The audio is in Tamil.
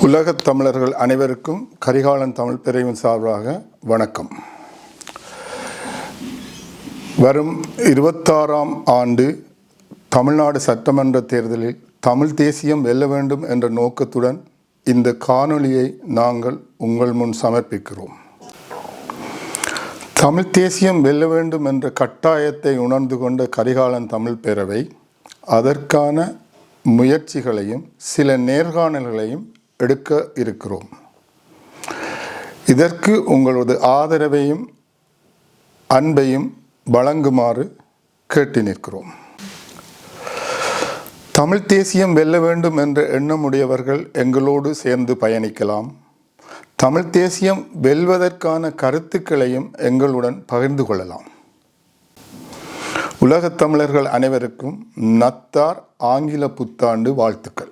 உலகத் தமிழர்கள் அனைவருக்கும் கரிகாலன் தமிழ் பிரிவின் சார்பாக வணக்கம். வரும் 26ஆம் ஆண்டு தமிழ்நாடு சட்டமன்ற தேர்தலில் தமிழ் தேசியம் வெல்ல வேண்டும் என்ற நோக்கத்துடன் இந்த காணொளியை நாங்கள் உங்கள் முன் சமர்ப்பிக்கிறோம். தமிழ் தேசியம் வெல்ல வேண்டும் என்ற கட்டாயத்தை உணர்ந்து கொண்ட கரிகாலன் தமிழ் பேரவை அதற்கான முயற்சிகளையும் சில நேர்காணல்களையும் எடுக்க இருக்கிறோம். இதற்கு உங்களது ஆதரவையும் அன்பையும் வழங்குமாறு கேட்டு நிற்கிறோம். தமிழ் தேசியம் வெல்ல வேண்டும் என்ற எண்ணமுடையவர்கள் எங்களோடு சேர்ந்து பயணிக்கலாம். தமிழ் தேசியம் வெல்வதற்கான கருத்துக்களையும் எங்களுடன் பகிர்ந்து கொள்ளலாம். உலகத் தமிழர்கள் அனைவருக்கும் நத்தார் ஆங்கில புத்தாண்டு வாழ்த்துக்கள்.